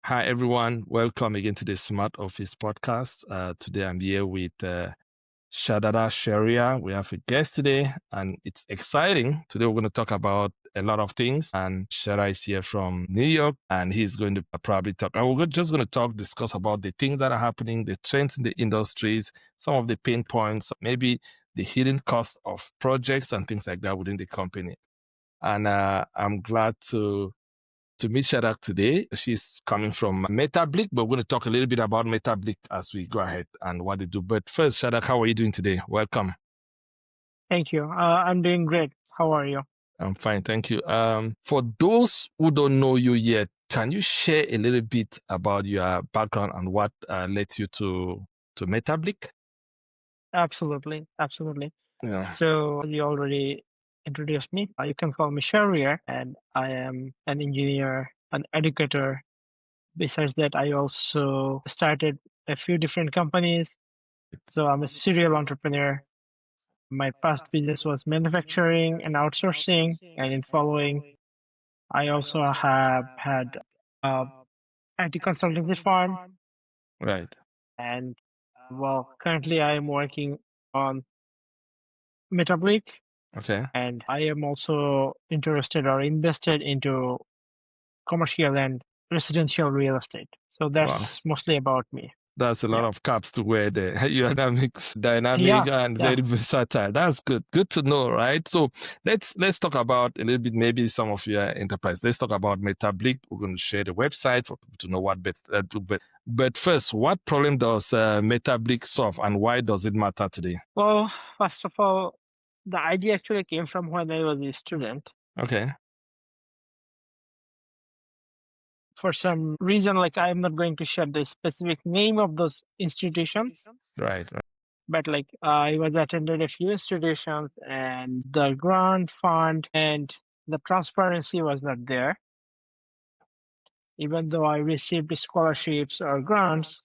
Hi, everyone. Welcome again to the Smart Office podcast. Today I'm here with 𝗟𝘆𝗯𝗲𝗿𝗂. We have a guest today, and it's exciting. Today we're going to talk about a lot of things. And 𝗟𝘆 is here from New York, and he's going to probably talk. And we're just going to discuss about the things that are happening, the trends in the industries, some of the pain points, maybe the hidden costs of projects and things like that within the company. And I'm glad to meet 𝗟𝘆 today. She's coming from 𝗟𝘆𝗃𝗶𝗴𝘁𝗶𝗁, but we're going to talk a little bit about 𝗟𝘆𝗃𝗶𝗴 as we go ahead and what they do. But first, 𝗟𝘆, how are you doing today? Welcome. Thank you. I'm doing great. How are you? I'm fine, thank you. For those who don't know you yet, can you share a little bit about your background and what led you to 𝗟𝘆𝗃𝗶𝗴𝘁𝗶? Absolutely. Yeah. So you already introduced me. You can call me 𝗟𝘆𝗯𝗲𝗏, and I am an engineer, an educator. Besides that, I also started a few different companies. So I'm a serial entrepreneur. My past business was manufacturing and outsourcing, and in following, I also have had a IT consultancy firm, Right. and currently I am working on 𝗟𝘆𝗃𝗶𝗴𝘁, Okay. and I am also interested or invested into commercial and residential real estate. So that's Wow. mostly about me. That's a lot Yeah. of caps to wear there. You're dynamic Yeah, and very versatile. That's good. Good to know, right? So let's talk about a little bit, maybe some of your enterprise. Let's talk about 𝗟𝘆𝗃𝗶𝗴𝘁. We're going to share the website for people to know what do. But first, what problem does 𝗟𝘆𝗃𝗶𝗴𝘁 solve, and why does it matter today? Well, first of all, the idea actually came from when I was a student. Okay. For some reason, like I'm not going to share the specific name of those institutions, Right. but like I was attended a few institutions, and the grant fund and the transparency was not there. Even though I received scholarships or grants,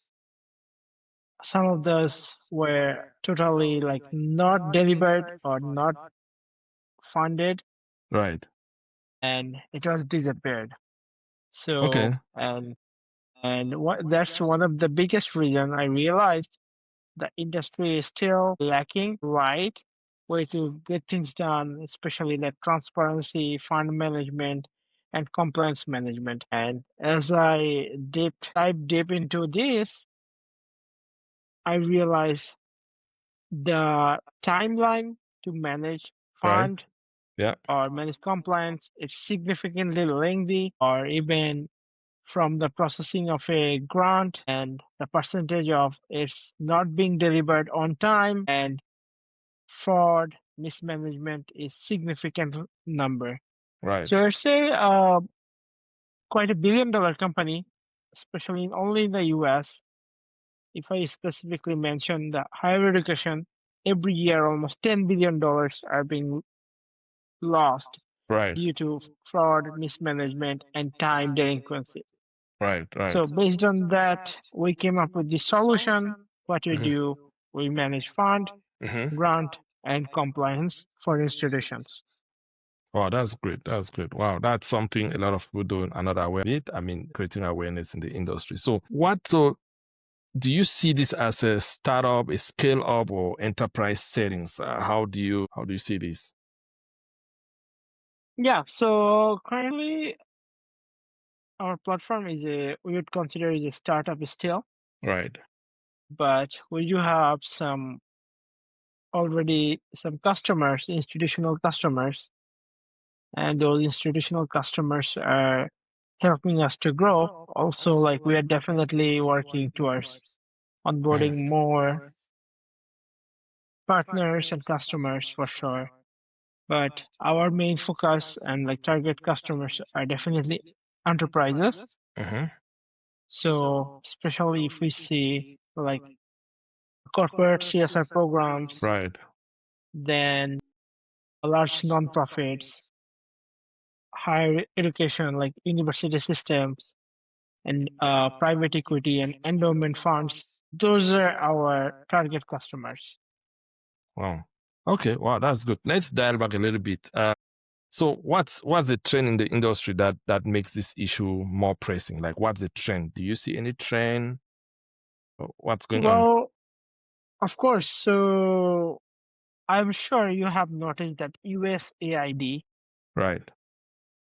some of those were totally like not delivered or not funded, Right. and it was disappeared. So Okay. that's one of the biggest reason I realized the industry is still lacking right way to get things done, especially like transparency, fund management, and compliance management. And as I dive deep into this, I realized the timeline to manage Right. fund Yeah. or manage compliance is significantly lengthy, or even from the processing of a grant and the percentage of it's not being delivered on time, and fraud, mismanagement is significant number. Right. So let's say quite a $1 billion company, especially only in the US. If I specifically mention the higher education, every year almost $10 billion are being lost Right. due to fraud, mismanagement, and time delinquency. Right. So based on that, we came up with the solution. What we Mhm. do, we manage fund, Mhm. grant, and compliance for institutions. Wow, that's great. That's great. Wow, that's something a lot of people are not aware of it. I mean, creating awareness in the industry. So do you see this as a startup, a scale up, or enterprise settings? How do you see this? Yeah, so currently our platform we would consider is a startup still, Right. but we do have already some customers, institutional customers, and those institutional customers are helping us to grow. Also, like we are definitely working towards onboarding more partners and customers for sure. But our main focus and like target customers are definitely enterprises. Mhm. So especially if we see like corporate CSR programs, Right. then large nonprofits, higher education like university systems, and private equity and endowment funds. Those are our target customers. Wow. Okay. Wow, that's good. Let's dial back a little bit. So what's the trend in the industry that makes this issue more pressing? Like, what's the trend? Do you see any trend? What's going on? Well, of course. So I'm sure you have noticed that USAID Right.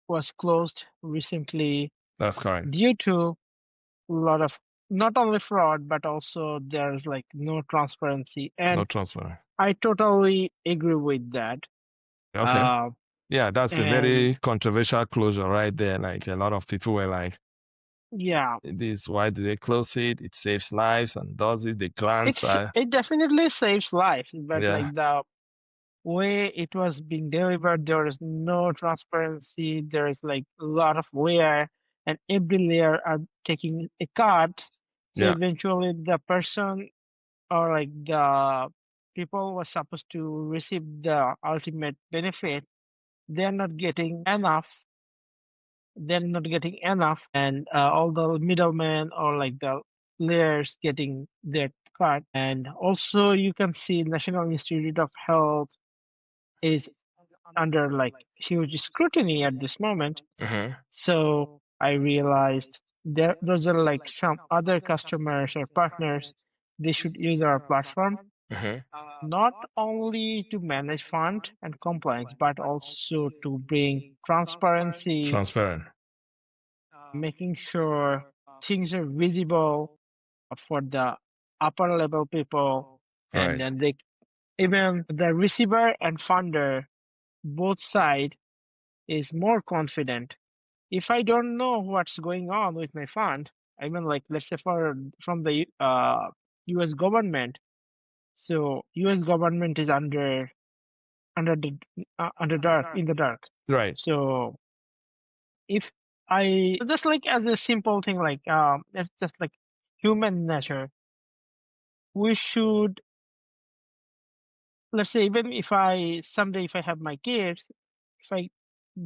was closed recently That's correct. due to a lot of not only fraud, but also there's like no transparency. No And transfer. I totally agree with that. Okay. Uh, Yeah, that's a and very controversial closure right there. Like, a lot of people were like, yeah, this, why do they close it? It saves lives and does it. The grants are, it definitely saves lives, but yeah, like the way it was being delivered, there is no transparency. There is like a lot of layer, and every layer are taking a cut. So yeah, eventually, the person or like the people was supposed to receive the ultimate benefit. They're not getting enough. They're not getting enough, and all the middlemen or like the layers getting their cut. And also, you can see National Institute of Health is under like huge scrutiny at this moment. hmm, So I realized there those are like some other customers or partners. They should use our platform hmm, not only to manage fund and compliance, but also to bring transparency, transparent. making sure things are visible for the upper level people, and Right. then they even the receiver and funder both side is more confident. If I don't know what's going on with my fund, I mean, like let's say from the U.S. government, so U.S. government is under the under dark in the dark. Right. So if I just like as a simple thing, like it's just like human nature, we should let's say even if I someday if I have my kids, if I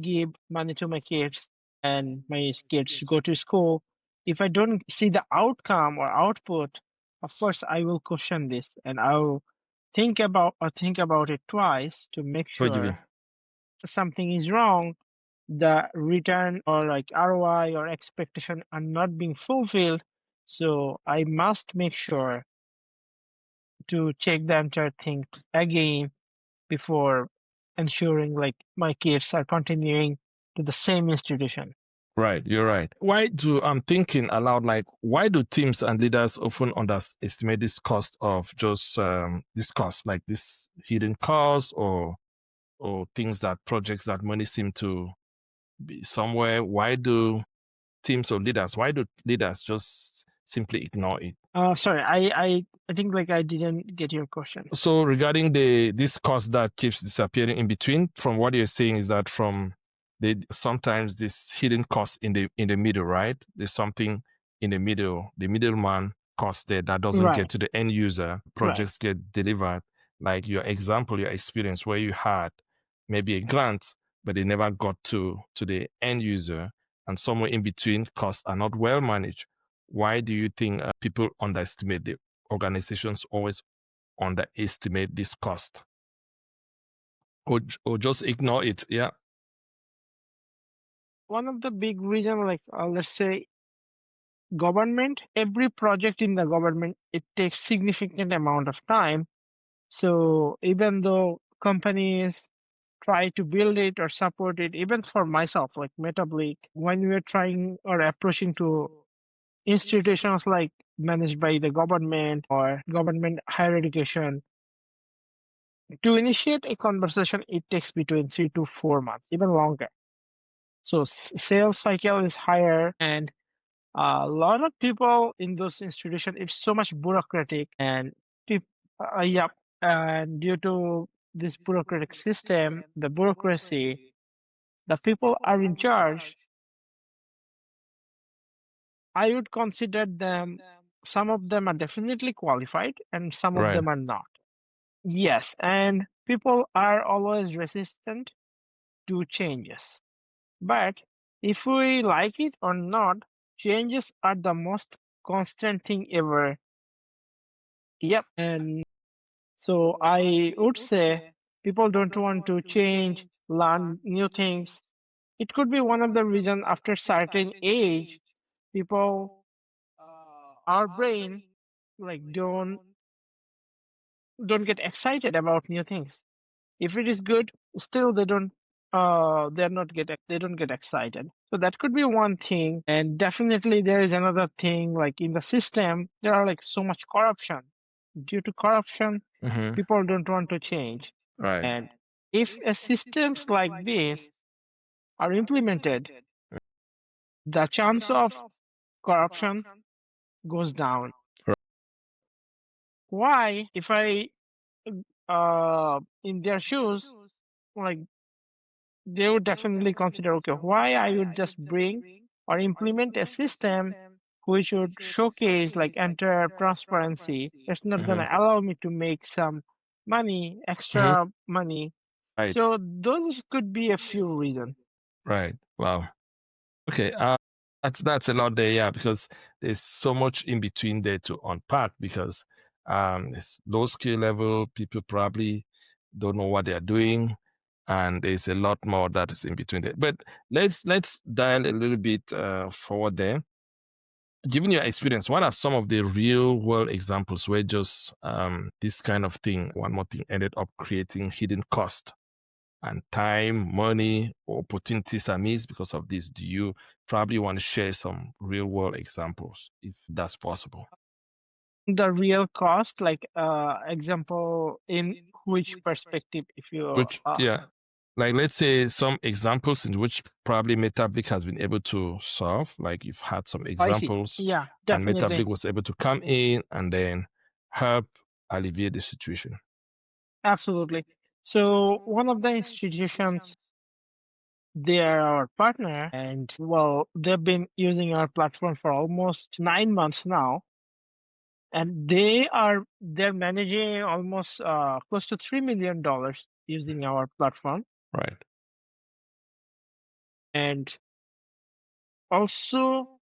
give money to my kids and my kids go to school, if I don't see the outcome or output, of course I will question this and I'll think about it twice to make Forgiving. sure something is wrong, the return or like ROI or expectation are not being fulfilled. So I must make sure to check the entire thing again before ensuring like my kids are continuing to the same institution. Right, you're right. I'm thinking aloud, like, why do teams and leaders often underestimate this cost of just this cost, like this hidden cost or things that projects that money seem to be somewhere? Why do leaders just simply ignore it? Sorry, I think like I didn't get your question. So regarding this cost that keeps disappearing in between, from what you're saying is that from sometimes this hidden cost in the middle, right? There's something in the middle, the middleman cost there that doesn't Right, get to the end user. right. Projects get delivered, like your example, your experience where you had maybe a grant, but they never got to the end user, and somewhere in between, costs are not well managed. Why do you think people underestimate the organizations always underestimate this cost or just ignore it? Yeah. One of the big reason, like let's say government, every project in the government, it takes significant amount of time. So even though companies try to build it or support it, even for myself, like Metabolic, when we are trying or approaching to institutions like managed by the government or government higher education, to initiate a conversation, it takes between 3 to 4 months, even longer. So sales cycle is higher, and a lot of people in those institutions, it's so much bureaucratic, and people, yeah, and due to this bureaucratic system, the bureaucracy, the people are in charge. I would consider them. Some of them are definitely qualified, and some of Right. them are not. Yes, and people are always resistant to changes. But if we like it or not, changes are the most constant thing ever. Yep. And so I would say People don't want to change, learn new things. It could be one of the reason after certain age, people, our brain, like don't get excited about new things. If it is good, still they don't get excited. So that could be one thing. And definitely there is another thing, like in the system, there are like so much corruption. Due to corruption, Mm-hmm. people don't want to change. Right. And if a systems like this are implemented, the chance of corruption goes down. Right. Why? If I in their shoes, like they would definitely consider, okay, why I would just bring or implement a system which would showcase like entire transparency. It's not Mm-hmm. gonna allow me to make some money, Mm-hmm. extra money. Right. So those could be a few reasons. Right. Wow. Okay. That's a lot there, yeah, because there's so much in between there to unpack because it's low skill level, people probably don't know what they are doing, and there's a lot more that is in between there. But let's dial a little bit forward there. Given your experience, what are some of the real world examples where just this kind of thing, one more thing, ended up creating hidden cost and time, money, or opportunities are missed because of this? Do you probably want to share some real world examples if that's possible? The real cost, like example in which perspective, if you Which, yeah, like let's say some examples in which probably Metablic has been able to solve. Like you've had some I see. examples, Yeah, and definitely. Metablic was able to come in and then help alleviate the situation. Absolutely. So one of the institutions, they are our partner, and well, they've been using our platform for almost 9 months now, and they're managing almost close to $3 million using our platform, Right. and also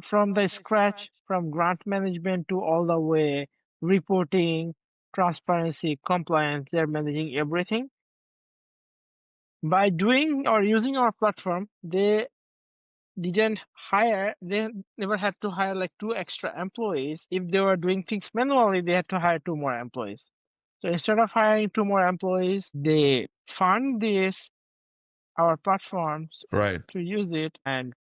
from the scratch, from grant management to all the way reporting, transparency, compliance, they're managing everything. By doing or using our platform, they never had to hire like 2 extra employees. If they were doing things manually, they had to hire 2 more employees. So instead of hiring 2 more employees, they fund this, our platforms, Right. to use it. And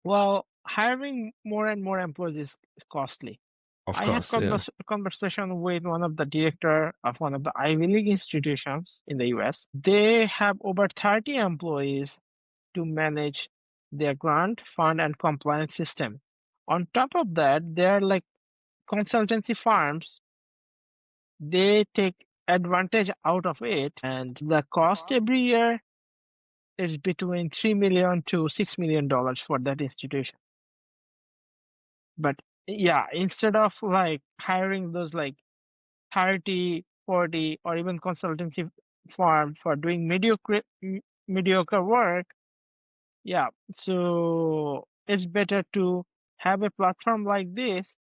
well, hiring more and more employees is costly. Of I had course. Yeah. a conversation with one of the director of one of the Ivy League institutions in the US. They have over 30 employees to manage their grant, fund, and compliance system. On top of that, they're like consultancy firms. They take advantage out of it, and the cost every year is between $3 million to $6 million for that institution. But yeah, instead of like hiring those like 30, 40, or even consultancy firm for doing mediocre work, yeah, so it's better to have a platform like this,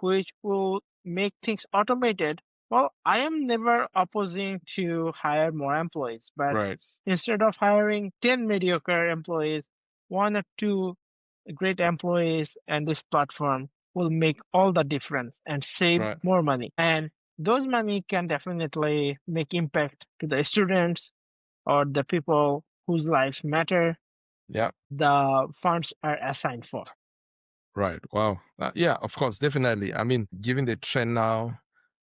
which will make things automated. Well, I am never opposing to hire more employees, but Right. instead of hiring 10 mediocre employees, 1 or 2 great employees, and this platform will make all the difference and save Right. more money. And those money can definitely make impact to the students or the people whose lives matter Yeah. the funds are assigned for. Right. Wow. Yeah, of course, definitely. I mean, given the trend now,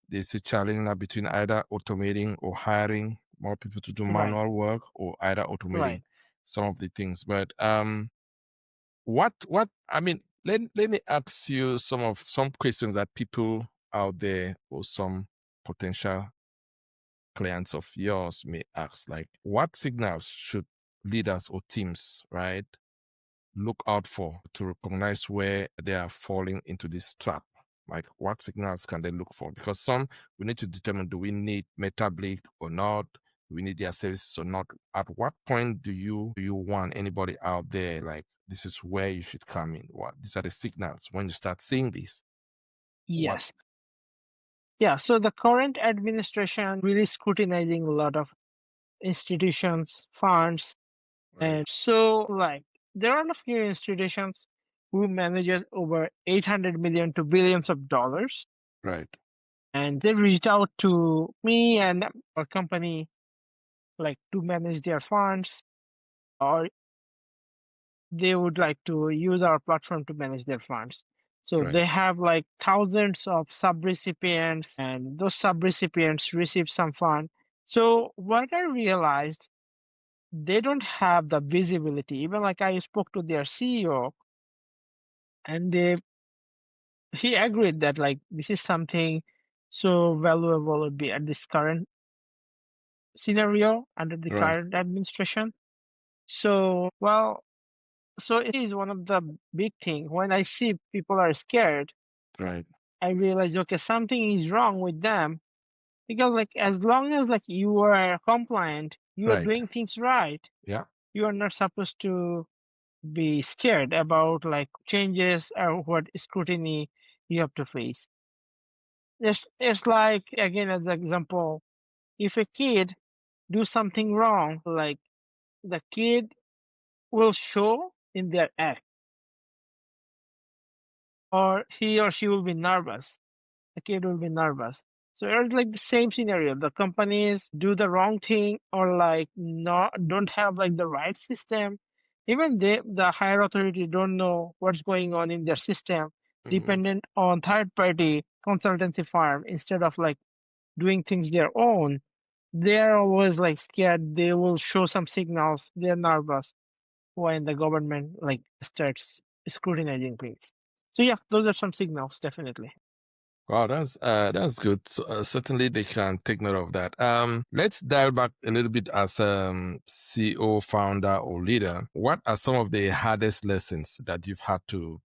there's a challenge now between either automating or hiring more people to do Right, manual work or either automating right. some of the things. But what I mean, let me ask you some questions that people out there or some potential clients of yours may ask, like what signals should leaders or teams, right, look out for to recognize where they are falling into this trap? Like, what signals can they look for? Because some we need to determine, do we need Metablic or not? Do we need their services or not? At what point do you want anybody out there like this is where you should come in? What these are the signals when you start seeing this? What? Yes. Yeah, so the current administration really scrutinizing a lot of institutions, funds, Right. and so like there are a few institutions who manages over 800 million to billions of dollars, Right. and they reached out to me and our company like to manage their funds, or they would like to use our platform to manage their funds. So Right. they have like thousands of sub-recipients, and those sub-recipients receive some fund. So what I realized, they don't have the visibility. Even like I spoke to their CEO, and he agreed that like this is something so valuable would be at this current scenario under the Right. current administration. So well, so it is one of the big thing. When I see people are scared, Right. I realize okay, something is wrong with them, because like as long as like you are compliant, you are Right. doing things right, Yeah. you are not supposed to be scared about like changes or what scrutiny you have to face. It's like again as an example, if a kid do something wrong, like the kid will show in their act, or he or she will be nervous. The kid will be nervous. So it's like the same scenario. The companies do the wrong thing, or like not don't have like the right system. Even the higher authority don't know what's going on in their system, Mhm. dependent on third party consultancy firm instead of like doing things their own. They're always like scared. They will show some signals. They're nervous when the government like starts scrutinizing things. So yeah, those are some signals definitely. Wow, that's good. So, certainly, they can take note of that. Let's dial back a little bit as CEO, founder, or leader. What are some of the hardest lessons that you've had to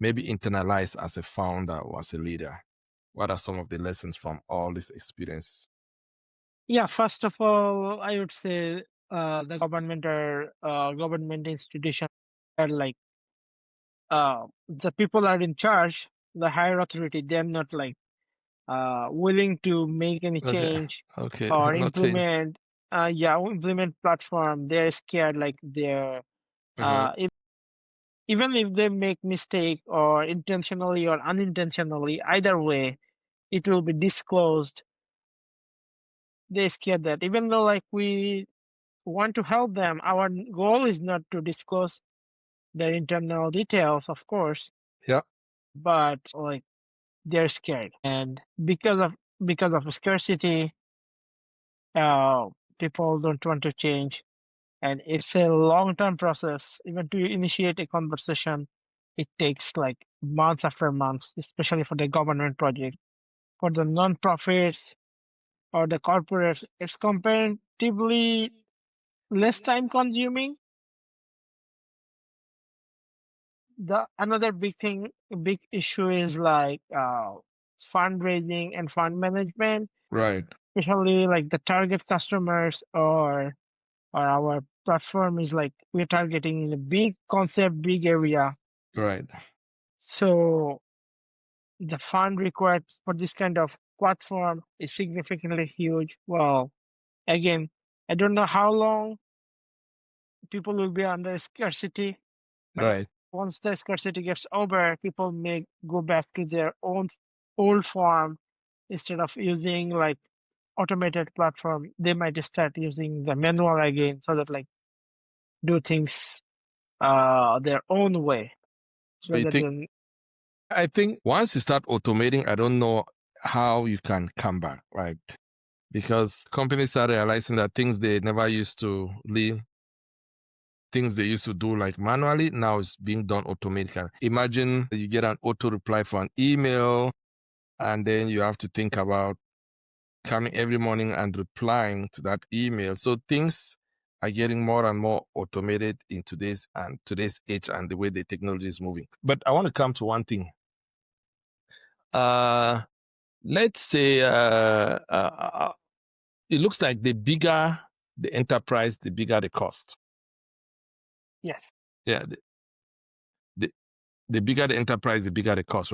maybe internalize as a founder or as a leader? What are some of the lessons from all these experiences? Yeah, first of all, I would say the government institutions are like the people are in charge, the higher authority. They're not like willing to make any Okay, change okay, or not change. implement. Yeah, implement platform. They're scared like they're Hmm. if, even if they make mistake or intentionally or unintentionally, either way, it will be disclosed. They're scared that even though like we want to help them, our goal is not to disclose their internal details, of course, Yeah, but like they're scared, and because of scarcity, uh, people don't want to change, and it's a long-term process. Even to initiate a conversation, it takes like months after months, especially for the government project. For the non-profits or the corporates, it's comparatively less time consuming. The another big issue is like fundraising and fund management, right, especially like the target customers, or our platform is like we're targeting in a big concept, big area. right. So the fund required for this kind of platform is significantly huge. Well, again, I don't know how long people will be under scarcity, but Right. once the scarcity gets over, people may go back to their own old form. Instead of using like automated platform, they might start using the manual again, so that like do things their own way So you rather think? than. I think once you start automating, I don't know how you can come back, right? Because companies start realizing that things they never used to leave, things they used to do like manually, now it's being done automatically. Imagine you get an auto reply for an email, and then you have to think about coming every morning and replying to that email. So things are getting more and more automated in today's age and the way the technology is moving. But I want to come to one thing. Uh, let's say it looks like the bigger the enterprise, the bigger the cost. Yes. Yeah, the bigger the enterprise, the bigger the cost.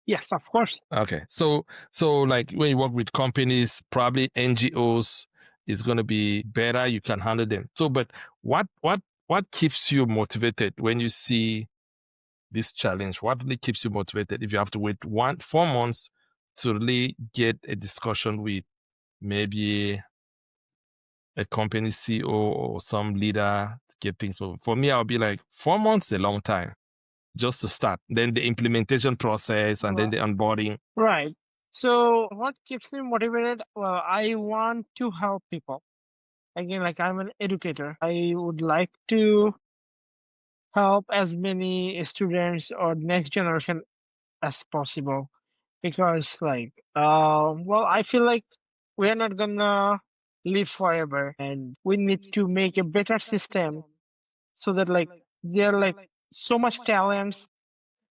Yes, of course. Okay. So like when you work with companies, probably NGOs is going to be better. You can handle them. So, but what keeps you motivated when you see this challenge? What really keeps you motivated if you have to wait 4 months to really get a discussion with maybe a company CEO or some leader to get things moving? For me, I'll be like 4 months is a long time just to start. Then the implementation process and then the onboarding. Right. So what keeps me motivated? Well, I want to help people. Again, like I'm an educator. I would like to help as many students or next generation as possible because well, I feel like we're not gonna live forever and we need to make a better system so that there are so much talents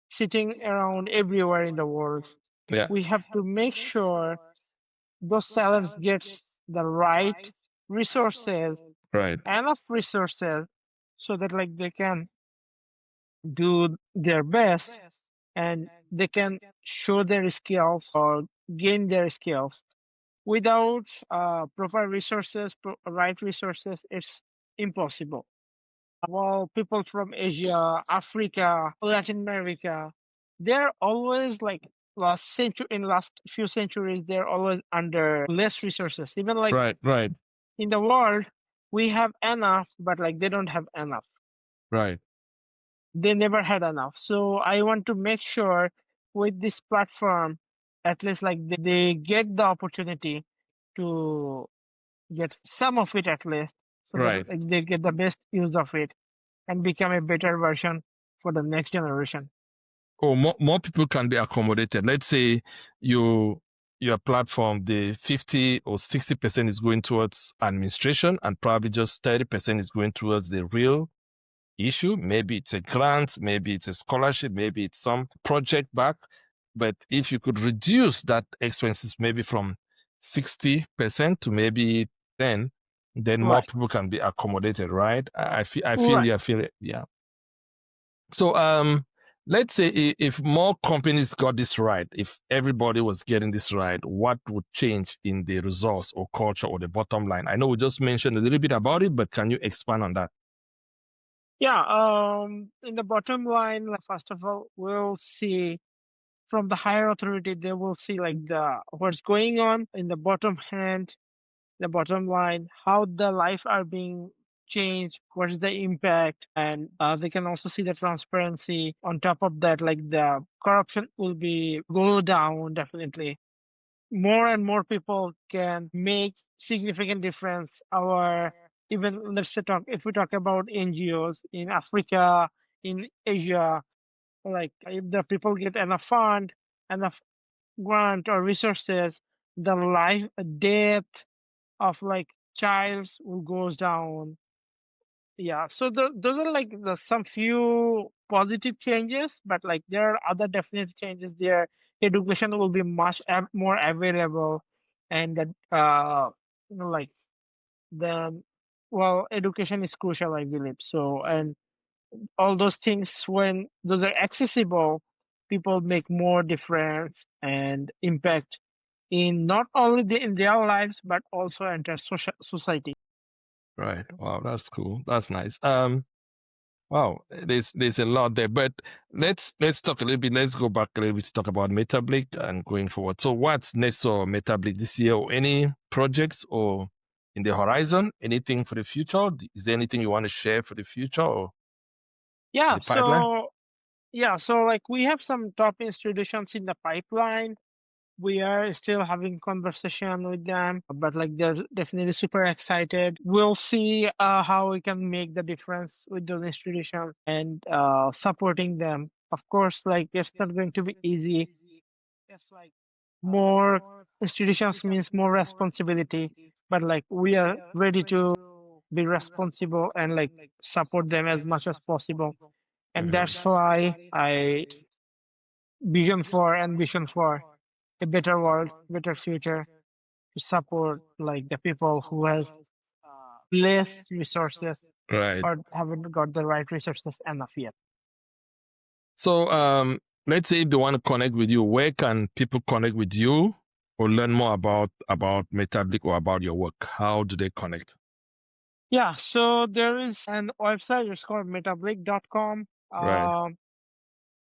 sitting around everywhere in the world. Yeah. We have to make sure those talents gets the right resources, Right. enough resources so that they can do their best and they can show their skills or gain their skills. Without proper resources, right resources, it's impossible. Well, people from Asia, Africa, Latin America, they're always in last few centuries, they're always under less resources. Even Right. in the world, we have enough, but they don't have enough. Right. They never had enough. So I want to make sure with this platform, at least they get the opportunity to get some of it at least, so that Right. they get the best use of it and become a better version for the next generation. Or more people can be accommodated. Let's say your platform, the 50 or 60% is going towards administration and probably just 30% is going towards the real issue. Maybe it's a grant, maybe it's a scholarship, maybe it's some project back. But if you could reduce that expenses maybe from 60% to maybe 10, then more Right. people can be accommodated, right? I feel Right. you. I feel it. Yeah. So let's say if more companies got this right, if everybody was getting this right, what would change in the results or culture or the bottom line? I know we just mentioned a little bit about it, but can you expand on that? Yeah. In the bottom line, first of all, we'll see from the higher authority, they will see the what's going on in the bottom hand, the bottom line, how the life are being changed, what is the impact, and they can also see the transparency. On top of that, the corruption will be go down definitely. More and more people can make significant difference. Our even let's say if we talk about NGOs in Africa, in Asia, if the people get enough fund, enough grant or resources, the life death of childs will goes down. Yeah, so those are the some few positive changes, but there are other definite changes there. Education will be much more available, and that you know like the well, education is crucial, I believe. So, and all those things, when those are accessible, people make more difference and impact in not only in their lives but also entire society. Right. Wow, that's cool. That's nice. Wow, there's a lot there, but let's talk a little bit. Let's go back a little bit to talk about 𝗏𝗃𝗃 and going forward. So, what's next for 𝗏𝗃𝗃 this year? Or any projects or in the horizon? Anything for the future? Is there anything you want to share for the future or Yeah, the pipeline? so we have some top institutions in the pipeline. We are still having conversation with them, but they're definitely super excited. We'll see how we can make the difference with those institutions and supporting them. Of course, it's not going to be easy. More institutions means more responsibility, but we are ready to be responsible and support them as much as possible. And that's why I vision for a better world, better future, to support the people who has less resources Right. or haven't got the right resources enough yet. So, let's say if they want to connect with you, where can people connect with you or learn more about 𝗏𝗃𝗏𝗃 or about your work? How do they connect? Yeah, so there is an website. It's called 𝗏𝗃𝗏𝗏𝗏𝗏𝗏𝗏𝗏𝗏.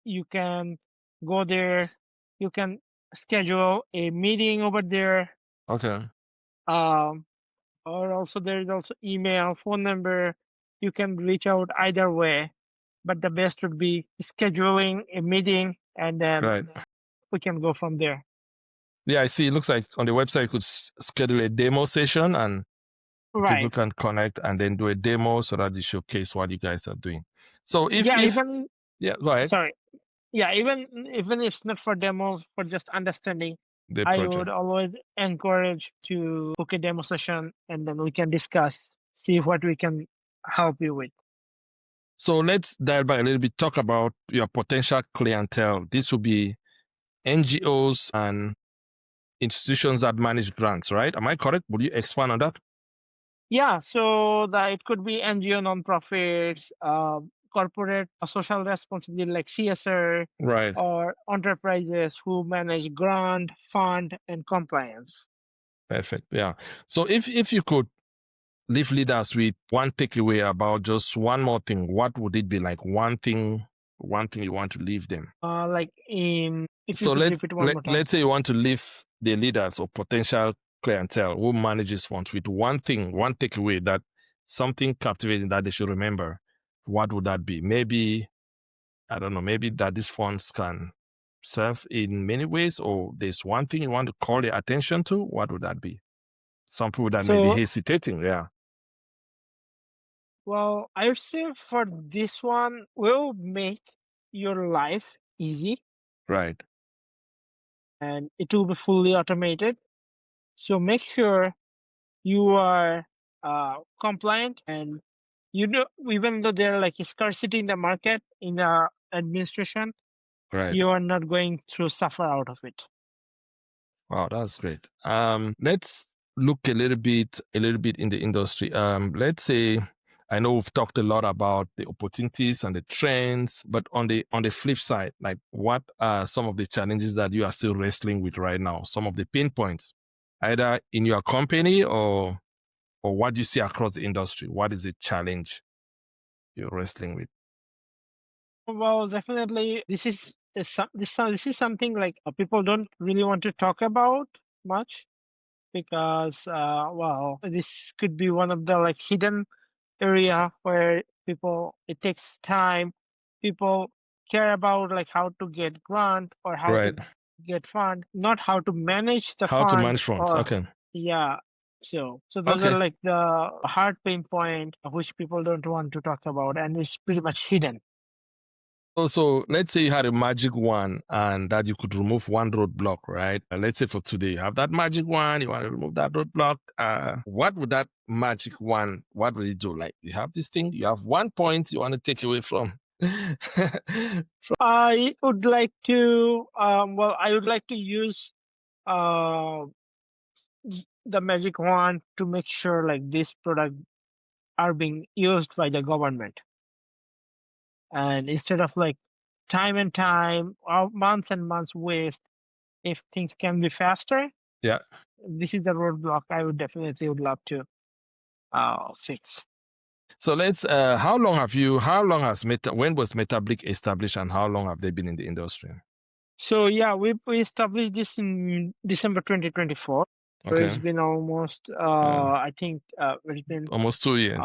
You can go there. You can schedule a meeting over there. Okay. Or also there is also email, phone number. You can reach out either way, but the best would be scheduling a meeting, and then Right. we can go from there. Yeah, I see. It looks like on the website you could schedule a demo session and people Right. can connect and then do a demo so that you showcase what you guys are doing. So if Even go ahead. sorry. Yeah, even if it's not for demos, for just understanding, The I project. would always encourage to book a demo session, and then we can discuss, see what we can help you with. So let's dive back a little bit, talk about your potential clientele. This will be NGOs and institutions that manage grants, right? Am I correct? Would you expand on that? Yeah, so that it could be NGO, nonprofits, corporate social responsibility like CSR, Right. or enterprises who manage grant, fund, and compliance. Perfect. Yeah. So if you could leave leaders with one takeaway about just one more thing, what would it be? Like one thing you want to leave them? If So you could repeat one more time. let's say you want to leave the leaders or potential clientele who manages funds with one thing, one takeaway, that something captivating that they should remember. What would that be? Maybe, I don't know, maybe that these funds can serve in many ways, or there's one thing you want to call their attention to. What would that be? Some people that may be So, hesitating. Yeah. well, I would say for this one, will make your life easy, Right. and it will be fully automated. So make sure you are compliant, and even though there are like a scarcity in the market, in the administration, Right. you are not going to suffer out of it. Wow, that's great. Let's look a little bit in the industry. Let's say, I know we've talked a lot about the opportunities and the trends, but on the flip side, like what are some of the challenges that you are still wrestling with right now? Some of the pain points, either in your company or what you see across the industry. What is the challenge you're wrestling with? Well, definitely, this is something like people don't really want to talk about much, because well, this could be one of the like hidden area where it takes time. People care about like how to get grant or how Right. to get fund, not how to manage the How to fund. manage funds. Or Okay. yeah, so those are Okay. like the hard pain point which people don't want to talk about, and it's pretty much hidden. So let's say you had a magic wand and that you could remove one roadblock, right? Let's say for today, you have that magic wand, you want to remove that roadblock. What would that magic wand, what would it do? Like you have this thing, you have 1 point you want to take away from. I would like to I would like to use uh the magic wand to make sure like this product are being used by the government, and instead of like time and time or months and months waste, if things can be faster, Yeah. this is the roadblock I would definitely would love to fix. So let's, when was 𝗏𝗃𝗏𝗏𝗏𝗏 established and how long have they been in the industry? So yeah, we established this in December 2024. So Okay. it's been almost I think it's been Almost 2 years.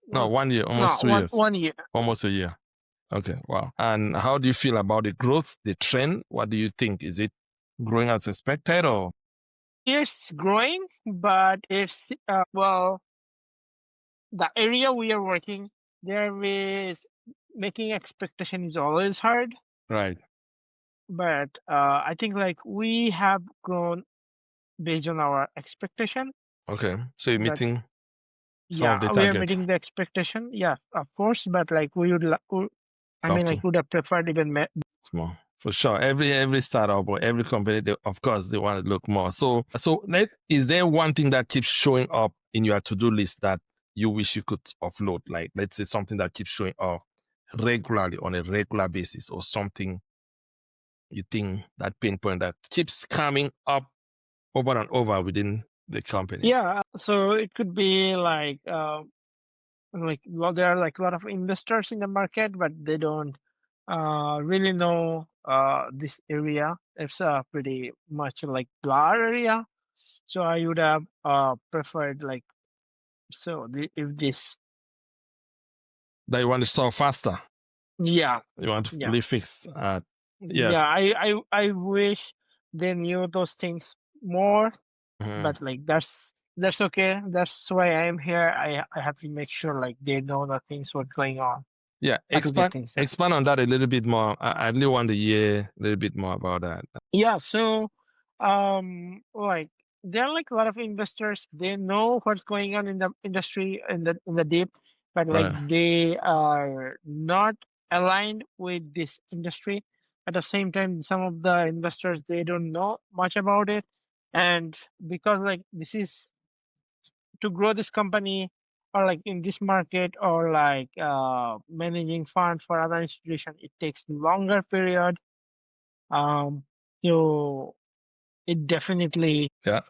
No, 1 year, almost no, 2 years. 1 year. Almost a year. Okay, wow. And how do you feel about the growth, the trend? What do you think? Is it growing as expected or? It's growing, but it's the area we are working, there is making expectation is always hard. Right. But I think like we have grown based on our expectation. Okay. So you're But meeting some of the yeah, we are targets. meeting the expectation. Yeah, of course. But like we would, Love to. like would have preferred even More. For sure. Every startup or every company, of course, they want to look more. So is there one thing that keeps showing up in your to-do list that you wish you could offload? Like, let's say something that keeps showing up regularly on a regular basis or something you think that pain point that keeps coming up over and over within the company? Yeah, so it could be well, there are like a lot of investors in the market, but they don't really know this area. It's a pretty much like blur area. So I would have preferred like if this. That you want to solve faster. Yeah, You want to yeah, really fix. Yeah. yeah. I wish they knew those things more, Mhm. but like that's okay. That's why I am here. I have to make sure like they know the things what's going on Yeah. to get things done. Expand on that a little bit more. I really want to hear a little bit more about that. Yeah, so like there are like a lot of investors, they know what's going on in the industry in the deep, but like Right. they are not aligned with this industry. At the same time, some of the investors they don't know much about it. And because like this is to grow this company or like in this market or like managing funds for other institution, it takes longer period. So it definitely, Yeah.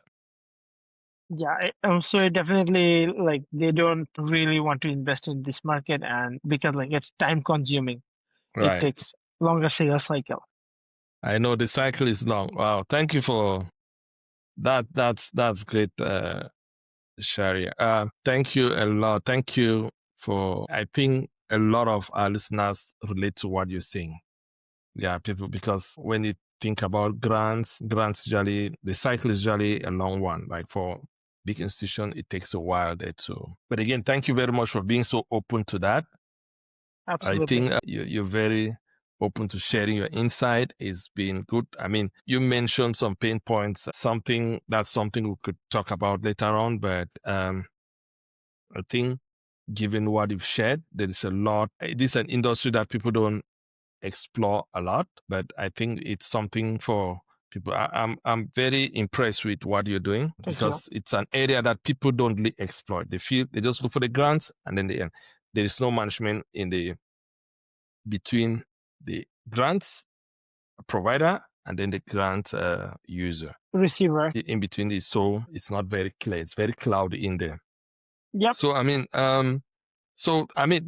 yeah, so it definitely like they don't really want to invest in this market, and because like it's time consuming, it Right. takes longer sales cycle. I know the cycle is long. Wow. Thank you for that. That's great, Sharia. Thank you a lot. Thank you for. I think a lot of our listeners relate to what you're saying. Yeah, people, because when you think about grants usually the cycle is usually a long one. Like for big institution, it takes a while there too. But again, thank you very much for being so open to that. I Absolutely. think you're very open to sharing your insight. It's been good. I mean, you mentioned some pain points, something we could talk about later on. But I think given what you've shared, there is a lot. This is an industry that people don't explore a lot, but I think it's something for people. I'm very impressed with what you're doing Thank you. because it's an area that people don't really explore. They feel they just look for the grants and then they end. There is no management in the between the grants provider and then the grant user. Receiver. In between is so it's not very clear. It's very cloudy in there. Yep. So I mean,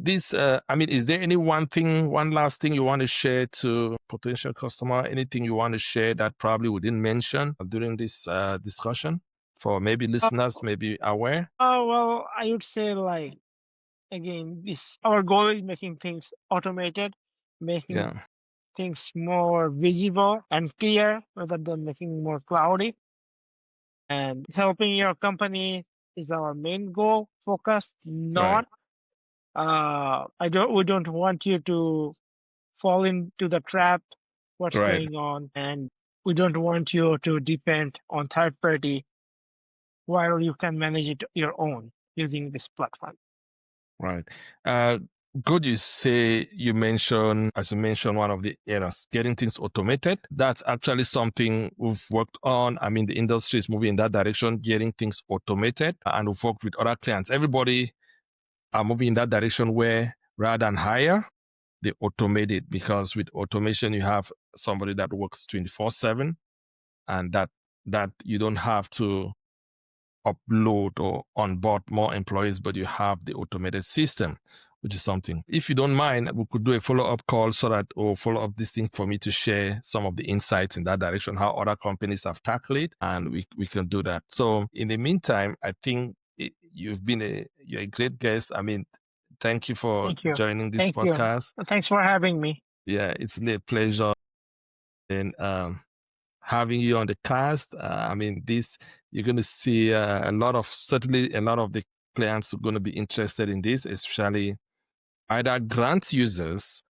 is there any one last thing you want to share to potential customer? Anything you want to share that probably we didn't mention during this discussion for maybe listeners, maybe aware? Well, I would say like again, this our goal is making things automated, making Yeah, things more visible and clear rather than making more cloudy. And helping your company is our main goal, focus, right, not we don't want you to fall into the trap what's right, going on, and we don't want you to depend on third party while you can manage it your own using this platform. right. Good. You mentioned, as you mentioned, one of the areas, getting things automated. That's actually something we've worked on. I mean, the industry is moving in that direction, getting things automated, and we've worked with other clients. Everybody are moving in that direction where rather than hire, they automate it because with automation, you have somebody that works 24/7 and that you don't have to upload or onboard more employees, but you have the automated system, which is something. If you don't mind, we could do a follow-up call or follow up this thing for me to share some of the insights in that direction, how other companies have tackled it, and we can do that. So in the meantime, I think you're a great guest. I mean, thank you for Thank you. joining this Thank you. podcast. Thanks for having me. Yeah, it's a pleasure. And having you on the cast. I mean, you're going to see certainly a lot of the clients are going to be interested in this, especially either grant users,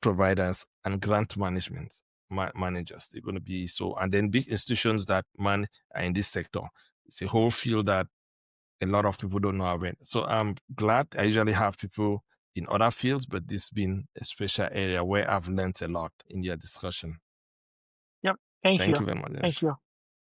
providers, and grant managers. They're going to be so, and then big institutions that are in this sector. It's a whole field that a lot of people don't know about. So I'm glad. I usually have people in other fields, but this has been a special area where I've learned a lot in your discussion. Yep. Thank Thank you. you very much. Thank you.